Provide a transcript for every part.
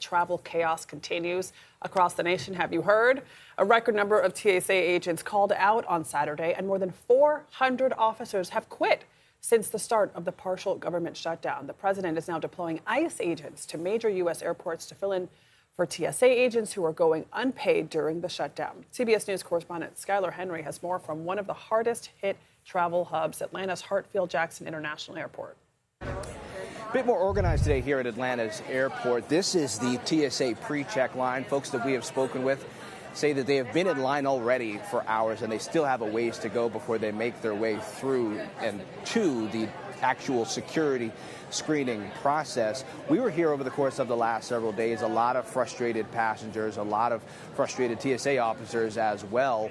travel chaos continues across the nation. Have you heard? A record number of TSA agents called out on Saturday, and more than 400 officers have quit since the start of the partial government shutdown. The president is now deploying ICE agents to major U.S. airports to fill in for TSA agents who are going unpaid during the shutdown. CBS News correspondent Skyler Henry has more from one of the hardest hit travel hubs, Atlanta's Hartsfield-Jackson International Airport. A bit more organized today here at Atlanta's airport. This is the TSA pre-check line. Folks that we have spoken with say that they have been in line already for hours and they still have a ways to go before they make their way through and to the actual security screening process. We were here over the course of the last several days. A lot of frustrated passengers, a lot of frustrated TSA officers as well,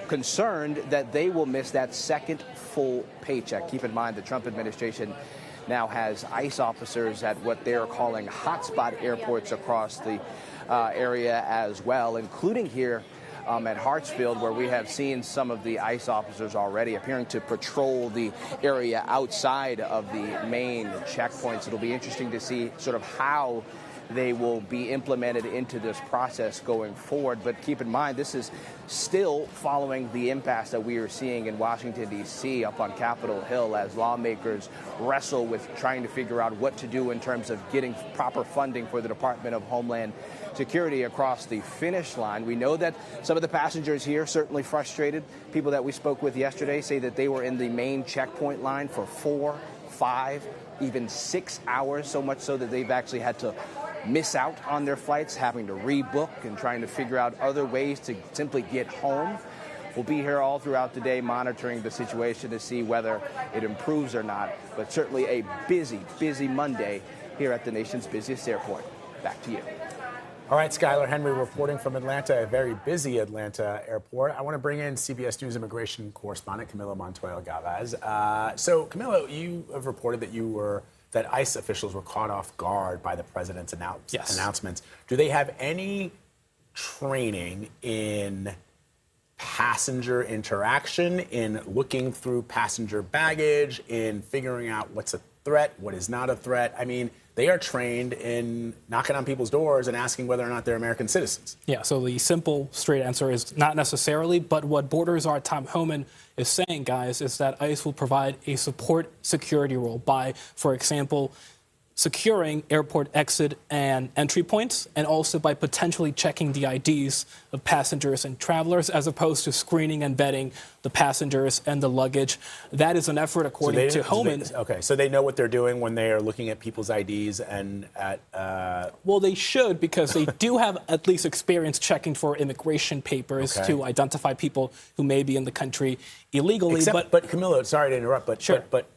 concerned that they will miss that second full paycheck. Keep in mind the Trump administration now has ICE officers at what they're calling hotspot airports across the area as well, including here at Hartsfield, where we have seen some of the ICE officers already appearing to patrol the area outside of the main checkpoints. It'll be interesting to see sort of how they will be implemented into this process going forward. But keep in mind, this is still following the impasse that we are seeing in Washington, D.C. up on Capitol Hill as lawmakers wrestle with trying to figure out what to do in terms of getting proper funding for the Department of Homeland Security across the finish line. We know that some of the passengers here certainly frustrated. People that we spoke with yesterday say that they were in the main checkpoint line for 4, 5, even 6 hours, so much so that they've actually had to miss out on their flights, having to rebook and trying to figure out other ways to simply get home. We'll be here all throughout the day monitoring the situation to see whether it improves or not. But certainly a busy, busy Monday here at the nation's busiest airport. Back to you. All right, Skyler Henry reporting from Atlanta, a very busy Atlanta airport. I want to bring in CBS News immigration correspondent Camilo Montoya-Galvez. So, Camilo, you have reported that ICE officials were caught off guard by the president's announcements. Do they have any training in passenger interaction, in looking through passenger baggage, in figuring out what's a threat, what is not a threat? I mean, they are trained in knocking on people's doors and asking whether or not they're American citizens. Yeah, so the simple, straight answer is not necessarily. But what Border Czar Tom Homan is saying, guys, is that ICE will provide a support security role by, for example, securing airport exit and entry points, and also by potentially checking the IDs of passengers and travelers, as opposed to screening and vetting the passengers and the luggage. That is an effort, according to Homan. So they know what they're doing when they are looking at people's IDs and at... Well, they should, because they do have at least experience checking for immigration papers to identify people who may be in the country illegally. But Camilo, sorry to interrupt, but sure. But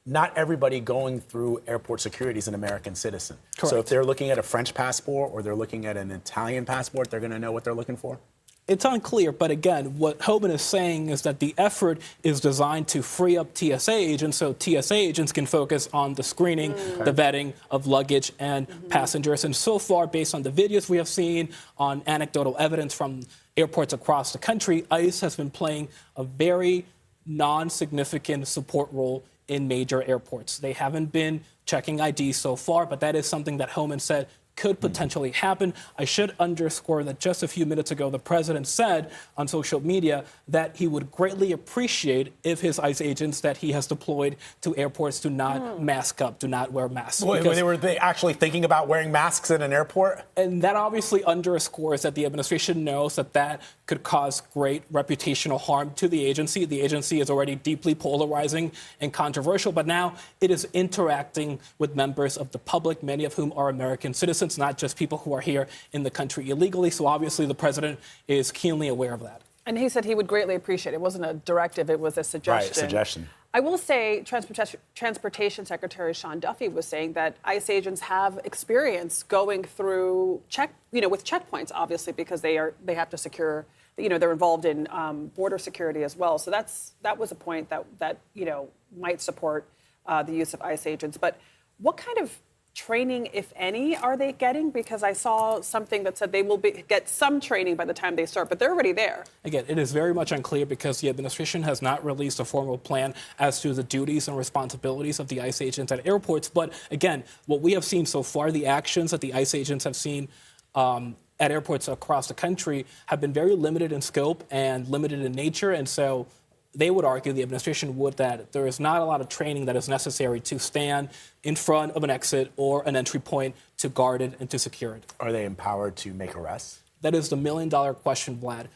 not everybody going through airport security is an American citizen. Correct. So if they're looking at a French passport or they're looking at an Italian passport, they're going to know what they're looking for? It's unclear, but again, what Hoban is saying is that the effort is designed to free up TSA agents so TSA agents can focus on the screening, the vetting of luggage and passengers. And so far, based on the videos we have seen, on anecdotal evidence from airports across the country, ICE has been playing a very non-significant support role in major airports. They haven't been checking IDs so far, but that is something that Homan said could potentially happen. I should underscore that just a few minutes ago, the president said on social media that he would greatly appreciate if his ICE agents that he has deployed to airports do not mask up, do not wear masks. Were they actually thinking about wearing masks in an airport? And that obviously underscores that the administration knows that that could cause great reputational harm to the agency. The agency is already deeply polarizing and controversial, but now it is interacting with members of the public, many of whom are American citizens, not just people who are here in the country illegally. So obviously the president is keenly aware of that. And he said he would greatly appreciate it. It wasn't a directive, it was a suggestion. Right, suggestion. I will say Transportation Secretary Sean Duffy was saying that ICE agents have experience going through with checkpoints, obviously, because they have to secure, they're involved in border security as well. So that was a point that might support the use of ICE agents. But what kind of training, if any, are they getting? Because I saw something that said they will get some training by the time they start, but they're already there. Again, it is very much unclear because the administration has not released a formal plan as to the duties and responsibilities of the ICE agents at airports. But again, what we have seen so far, the actions that the ICE agents have seen at airports across the country have been very limited in scope and limited in nature. And so they would argue, the administration would, that there is not a lot of training that is necessary to stand in front of an exit or an entry point to guard it and to secure it. Are they empowered to make arrests? That is the million-dollar question, Vlad.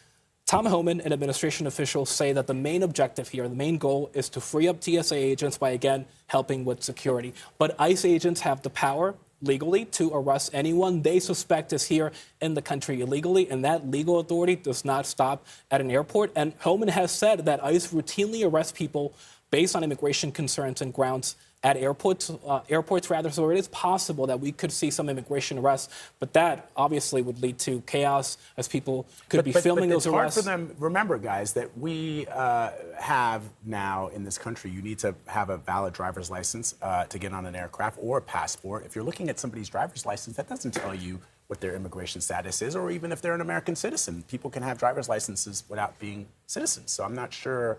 Tom Homan and administration officials say that the main objective here, the main goal, is to free up TSA agents by, again, helping with security. But ICE agents have the power legally to arrest anyone they suspect is here in the country illegally, and that legal authority does not stop at an airport. And Homan has said that ICE routinely arrests people based on immigration concerns and grounds at airports, so it is possible that we could see some immigration arrests, but that obviously would lead to chaos as people could be filming those arrests. It's hard for them. Remember, guys, that we have now in this country, you need to have a valid driver's license to get on an aircraft or a passport. If you're looking at somebody's driver's license, that doesn't tell you what their immigration status is, or even if they're an American citizen. People can have driver's licenses without being citizens, so I'm not sure.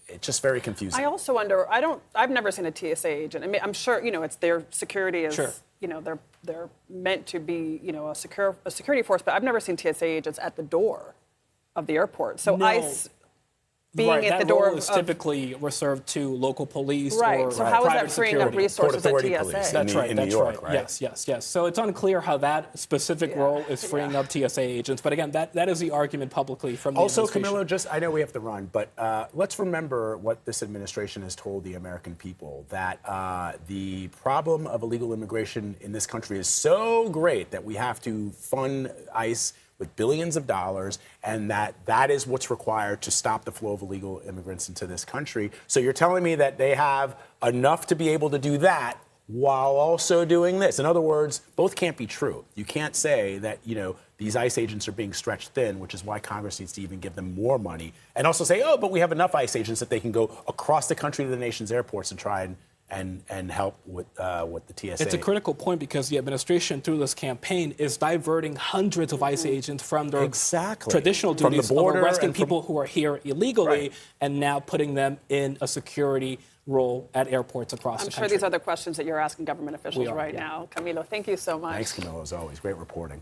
It's just very confusing. I also wonder, I've never seen a TSA agent. I mean, I'm sure, it's their security is, Sure. They're meant to be, a security force, but I've never seen TSA agents at the door of the airport. So No. ICE being Right, at the that door role is typically reserved to local police Right. or So how is that private freeing up security. resources Port at Authority TSA? police. That's right. in That's New York, right. Yes. So it's unclear how that specific role is freeing up TSA agents. But again, that is the argument publicly from the Also, administration. Camilo, I know we have to run, but let's remember what this administration has told the American people, that the problem of illegal immigration in this country is so great that we have to fund ICE with billions of dollars, and that is what's required to stop the flow of illegal immigrants into this country. So you're telling me that they have enough to be able to do that while also doing this. In other words, both can't be true. You can't say that, these ICE agents are being stretched thin, which is why Congress needs to even give them more money, and also say, oh, but we have enough ICE agents that they can go across the country to the nation's airports and try and help with the TSA. It's a critical point because the administration, through this campaign, is diverting hundreds of ICE agents from their traditional duties of arresting people who are here illegally and now putting them in a security role at airports across the country. I'm sure these are the questions that you're asking government officials right now. Camilo, thank you so much. Thanks, Camilo, as always. Great reporting.